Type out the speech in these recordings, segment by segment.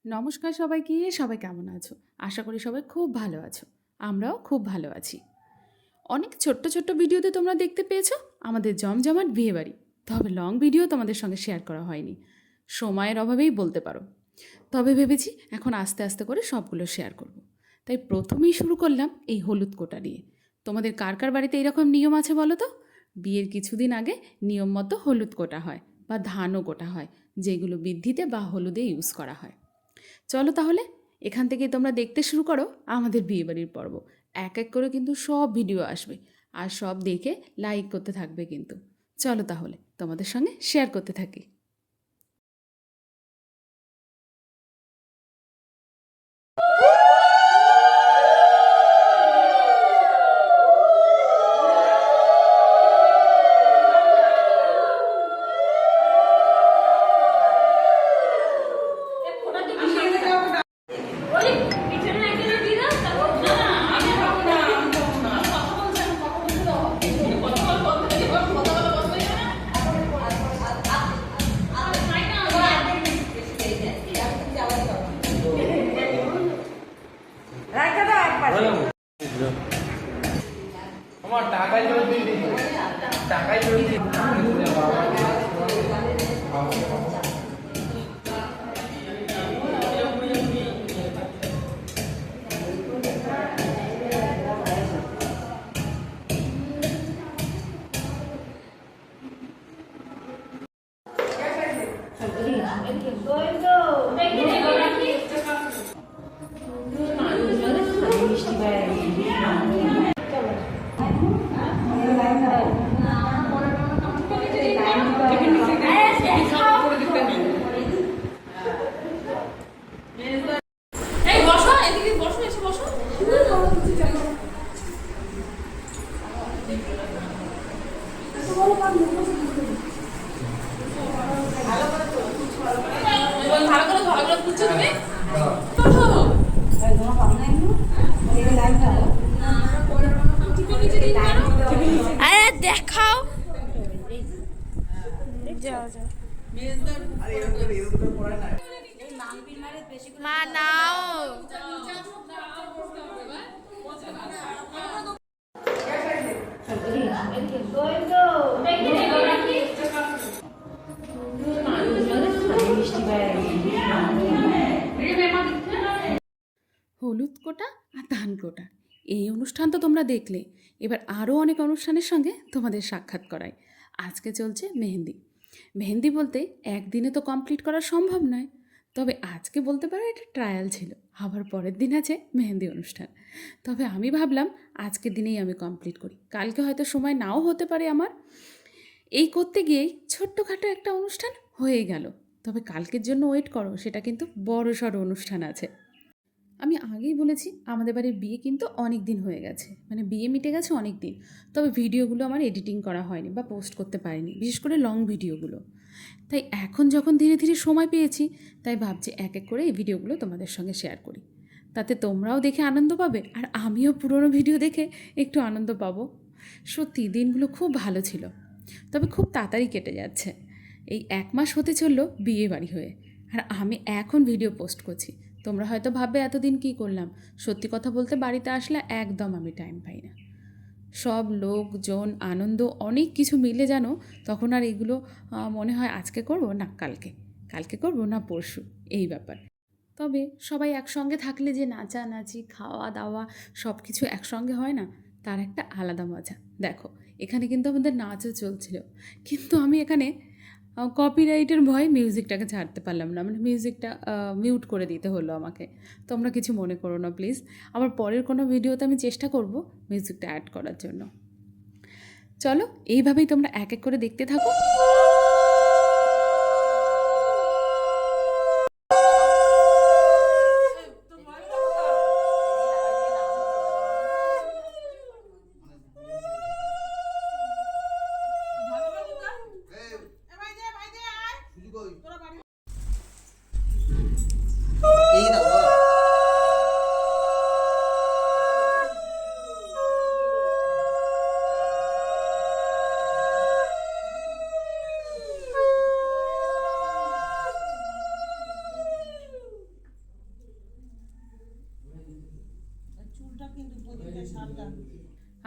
নমস্কার সবাইকে। সবাই কেমন আছো? আশা করি সবাই খুব ভালো আছো। আমরাও খুব ভালো আছি। অনেক ছোট্ট, ছোট্ট ভিডিওতে তোমরা দেখতে পেয়েছো আমাদের জমজমাট বিয়েবাড়ি। তবে লং ভিডিও তোমাদের সঙ্গে শেয়ার করা হয়নি। সময়ের অভাবেই বলতে পারো। তবে ভেবেছি এখন আস্তে, আস্তে করে সবগুলো শেয়ার করব। তাই প্রথমেই শুরু করলাম এই হলুদ কোটা নিয়ে। তোমাদের কার, কার বাড়িতে এরকম নিয়ম আছে বলো তো? বিয়ের কিছুদিন আগে নিয়ম মতো হলুদ কোটা হয় বা ধানও কোটা হয়, যেগুলো বৃদ্ধিতে বা হলুদে ইউজ করা হয়। চলো তাহলে এখান থেকে তোমরা দেখতে শুরু করো আমাদের বিয়েবাড়ির পর্ব। এক এক করে কিন্তু সব ভিডিও আসবে আর সব দেখে লাইক করতে থাকবে কিন্তু। চলো তাহলে তোমাদের সঙ্গে শেয়ার করতে থাকি। আমার টাকাই ফেরত দিয়ে দিই, টাকাই ফেরত দিয়ে আরে দেখাও যাও যাও মা নাও হলুদ কোটা আর ধান কোটা এই অনুষ্ঠান তো তোমরা দেখলে। এবার আরও অনেক অনুষ্ঠানের সঙ্গে তোমাদের সাক্ষাৎ করাই। আজকে চলছে মেহেন্দি। মেহেন্দি বলতে একদিনে তো কমপ্লিট করা সম্ভব নয়, তবে আজকে বলতে পারো এটা ট্রায়াল ছিল। আবার পরের দিন আছে মেহেন্দি অনুষ্ঠান। তবে আমি ভাবলাম আজকের দিনেই আমি কমপ্লিট করি, কালকে হয়তো সময় নাও হতে পারে আমার। এই করতে গিয়েই ছোট্টখাটো একটা অনুষ্ঠান হয়ে গেল। তবে কালকের জন্য ওয়েট করো, সেটা কিন্তু বড় সড়ো অনুষ্ঠান আছে। আমি আগেই বলেছি আমাদের বাড়ির বিয়ে কিন্তু অনেক দিন হয়ে গেছে, মানে বিয়ে মিটে গেছে অনেক দিন। তবে ভিডিওগুলো আমার এডিটিং করা হয়নি বা পোস্ট করতে পারিনি, বিশেষ করে লং ভিডিওগুলো। তাই এখন যখন ধীরে ধীরে সময় পেয়েছি, তাই ভাবছি এক এক করে এই ভিডিওগুলো তোমাদের সঙ্গে শেয়ার করি। তাতে তোমরাও দেখে আনন্দ পাবে আর আমিও পুরনো ভিডিও দেখে একটু আনন্দ পাবো। সত্যি দিনগুলো খুব ভালো ছিল, তবে খুব তাড়াতাড়ি কেটে যাচ্ছে। এই 1 মাস হতে চললো বিয়ে বাড়ি হয়ে, আর আমি এখন ভিডিও পোস্ট করছি। তোমরা হয়তো ভাববে এতদিন কী করলাম। সত্যি কথা বলতে বাড়িতে আসলে একদম আমি টাইম পাই না। সব লোকজন আনন্দ অনেক কিছু মিলে জানো, তখন আর এগুলো মনে হয় আজকে করব না কালকে, কালকে করব না পরশু, এই ব্যাপার। তবে সবাই একসঙ্গে থাকলে যে নাচানাচি খাওয়া দাওয়া সব কিছু একসঙ্গে হয় না, তার একটা আলাদা মজা। দেখো এখানে কিন্তু আমাদের নাচও চলছিল, কিন্তু আমি এখানে কপিরাইটের ভয়ে মিউজিকটাকে ছাড়তে পারলাম না, মানে মিউজিকটা মিউট করে দিতে হলো আমাকে। তোমরা কিছু মনে করো না প্লিজ। আবার পরের কোনো ভিডিওতে আমি চেষ্টা করব মিউজিকটা অ্যাড করার জন্য। চলো এইভাবেই তোমরা এক এক করে দেখতে থাকো। এই দাও দাও।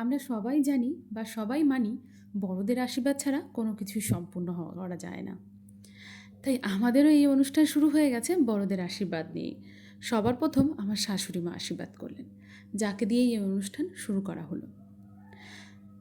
আমরা সবাই জানি বা সবাই মানি বড়দের আশীর্বাদ ছাড়া কোনো কিছুই সম্পূর্ণ করা যায় না। তাই আমাদেরও এই অনুষ্ঠান শুরু হয়ে গেছে বড়দের আশীর্বাদ নিয়ে। সবার প্রথম আমার শাশুড়ি মা আশীর্বাদ করলেন, যাকে দিয়েই এই অনুষ্ঠান শুরু করা হলো।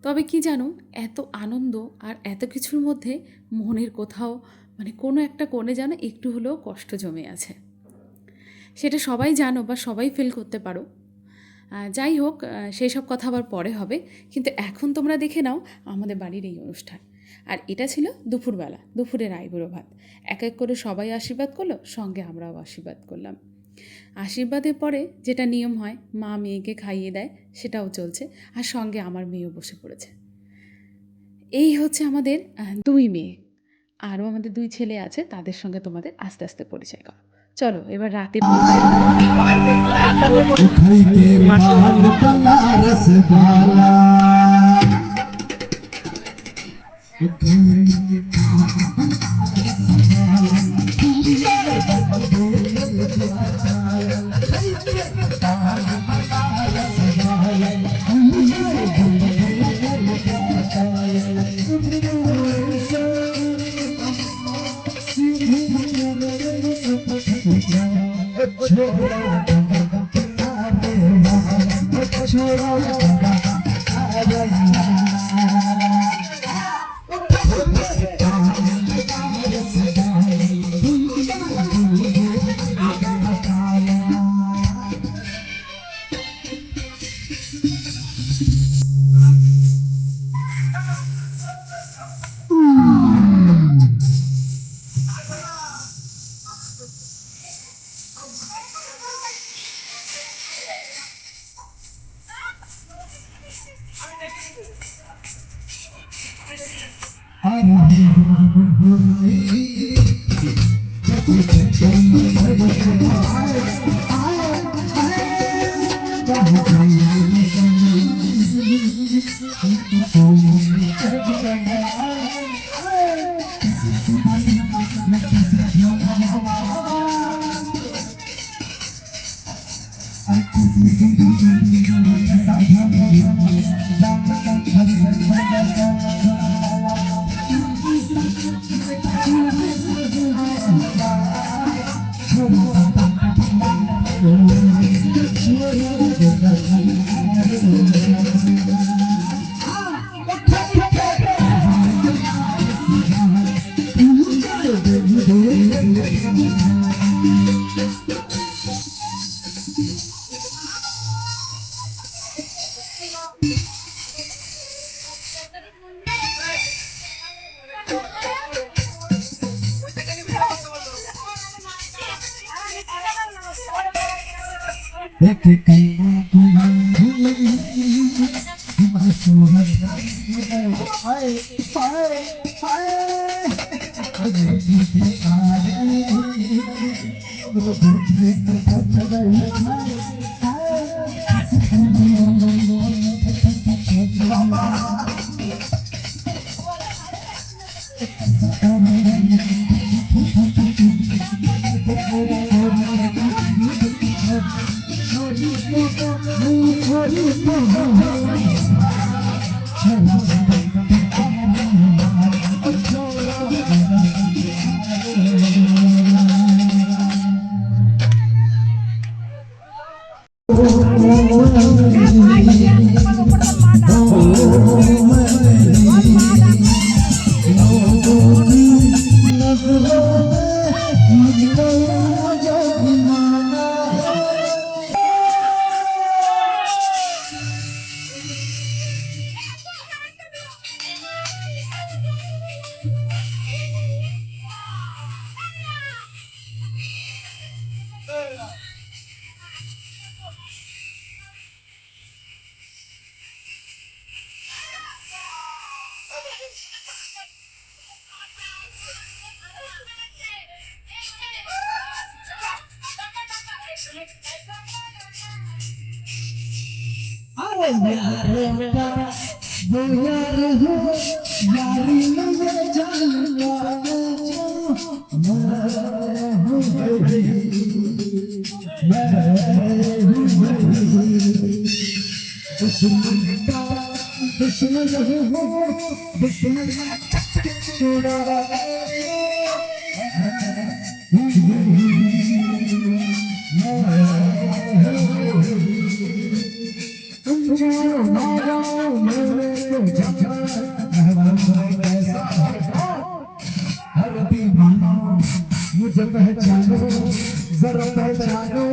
তবে কি জানো, এত আনন্দ আর এত কিছুর মধ্যে মনের কোথাও কোনো একটা কোণে যেন একটু হলেও কষ্ট জমে আছে। সেটা সবাই জানো বা সবাই ফিল করতে পারো। যাই হোক, সেই সব কথা আবার পরে হবে, কিন্তু এখন তোমরা দেখে নাও আমাদের বাড়ির এই অনুষ্ঠান। আর এটা ছিল দুপুরবেলা, দুপুরের আইবুড়ো ভাত। এক এক করে সবাই আশীর্বাদ করলো, সঙ্গে আমরাও আশীর্বাদ করলাম। আশীর্বাদের পরে যেটা নিয়ম হয়, মা মেয়েকে খাইয়ে দেয়, সেটাও চলছে। আর সঙ্গে আমার মেয়েও বসে পড়েছে। এই হচ্ছে আমাদের দুই মেয়ে। আরও আমাদের দুই ছেলে আছে, তাদের সঙ্গে তোমাদের আস্তে আস্তে পরিচয় করো। চলো এবার রাতে सुन रहे हो दुश्मन छोड़ा तुम जाओ ना जाओ मेरे को कैसा हर दीवाना मुझे पहचानो जरा पहचानो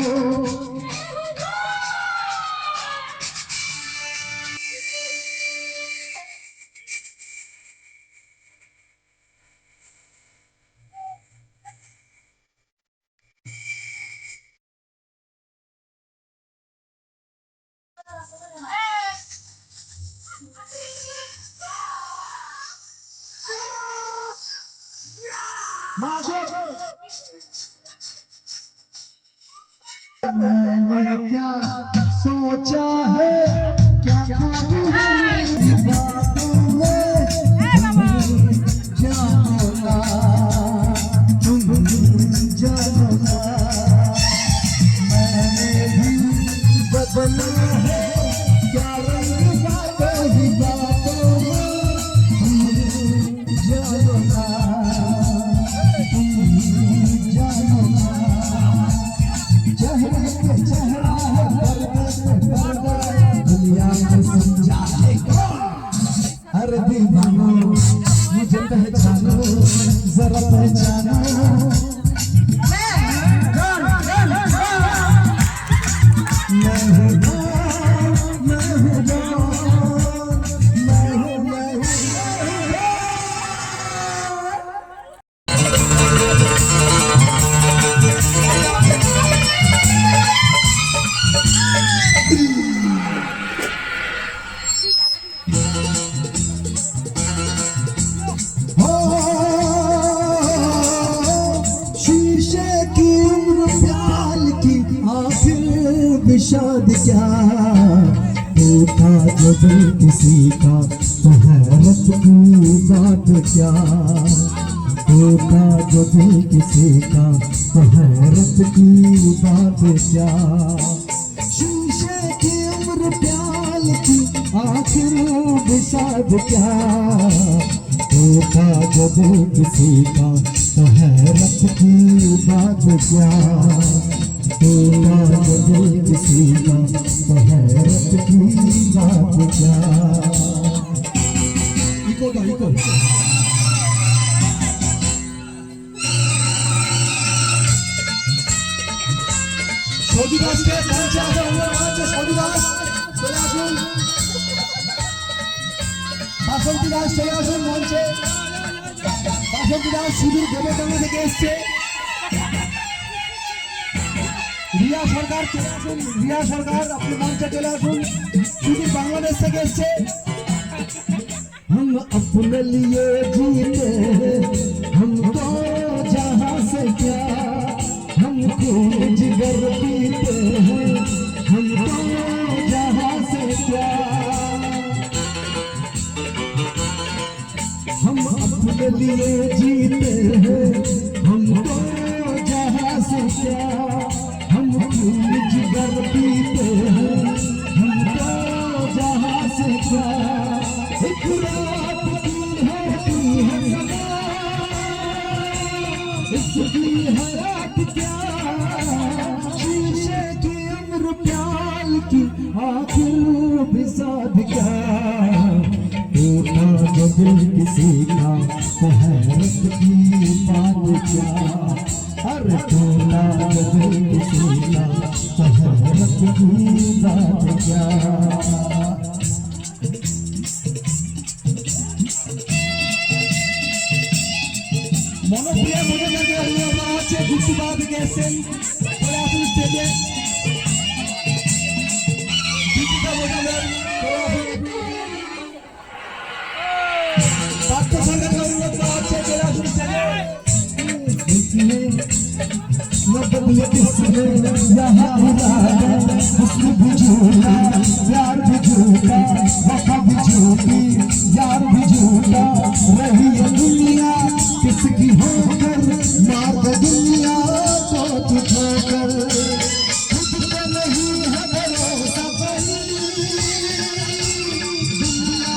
मैंने क्या सोचा है क्या खाबू है मेरी बातों में जानो ना तुम जानो ना मैंने भी बदला है क्या रंग बातों ही बातों में जानो ना जानो ना चेहरा दुनिया में समझा है हर दीवानो मुझे पहचानो जरा पहचानो शाद क्या होता जो दिल किसी का तो हैरत की बात क्या होता जो दिल किसी का तो हैरत की बात क्या शीशे की उम्र प्याल की आखिर विषाद क्या होता जो दिल किसी का तो हैरत की बात क्या होता जो दिल किसी का तो हैरत की बात क्या इको का इको সৌদিদাস কে মঞ্চে আসা হচ্ছে সৌদিদাস চলে আসুন বাসন্তী দাস চলে আসুন মঞ্চে বাসন্তী দাস সুদূর দেবতাঙ্গা থেকে এসছে রিয়া সরকার চলে আসুন রিয়া সরকার আপনি মঞ্চে চলে আসুন সুদূর বাংলাদেশ থেকে এসছে हम अपने लिए जीते हमको जहाँ से क्या हम खून जिगर पीते हैं हमको जहाँ से क्या हम अपने लिए जीते हैं हमको जहाँ से क्या हम खून जिगर पीते हैं हमको जहाँ से क्या एक रात की होती है इसकी है रात क्या शीशे की उम्र प्याल की आखिर विषाद क्या टूटा जो दिल किसी का तो हैरत की बात क्या अरे टूटा जो दिल किसी का तो हैरत की बात क्या মনোপ্রিয়া মনোজাকে অভিনন্দন হচ্ছে গুপ্তবাদ থেকে এসেছেন চলে আসুন স্টেজে দীপিকা মজুমদার চলে আসুন পার্থ সরকারকে অনুরোধ করা হচ্ছে চলে আসুন স্টেজে मतलब किसने यहाँ उड़ाया हुस्न भी झूठा प्यार भी झूठा वफा भी झूठी यार भी झूठा रही है दुनिया किसकी होकर मार दे दुनिया को तू ठोकर खुद पे नहीं है भरोसा कोई दुनिया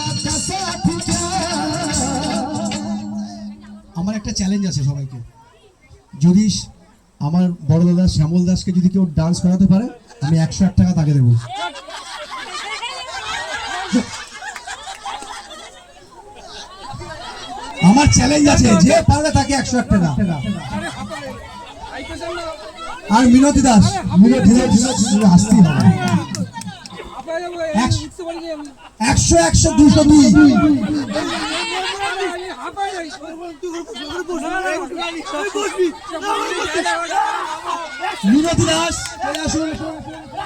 শ্যামল দাসকে যদি কেউ ডান্স করাতে পারে আমি 101 টাকা তাকে দেবো। আমার চ্যালেঞ্জ আছে, যে পারবে তাকে 101 টাকা। আর মিনতি দাস, মিনতি দাস আসতেই হবে। 100 100 200 2। মিনতি দাস চলে আসুন,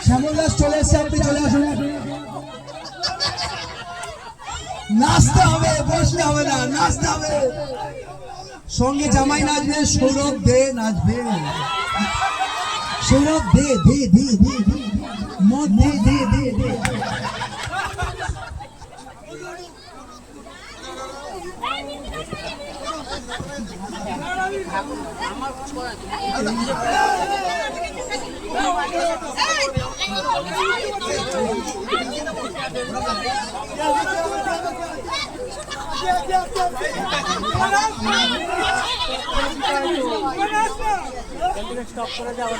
শ্যামল দাস চলে এসছে, আপনি চলে আসুন। নাচতে হবে, বসলে হবে না, নাচতে হবে। সঙ্গে জামাই নাচবে, সৌরভ দে নাচবে। সৌরভ দে দে দে দে দে মদ দে দে দে দে। স্টপ করে যাওয়ার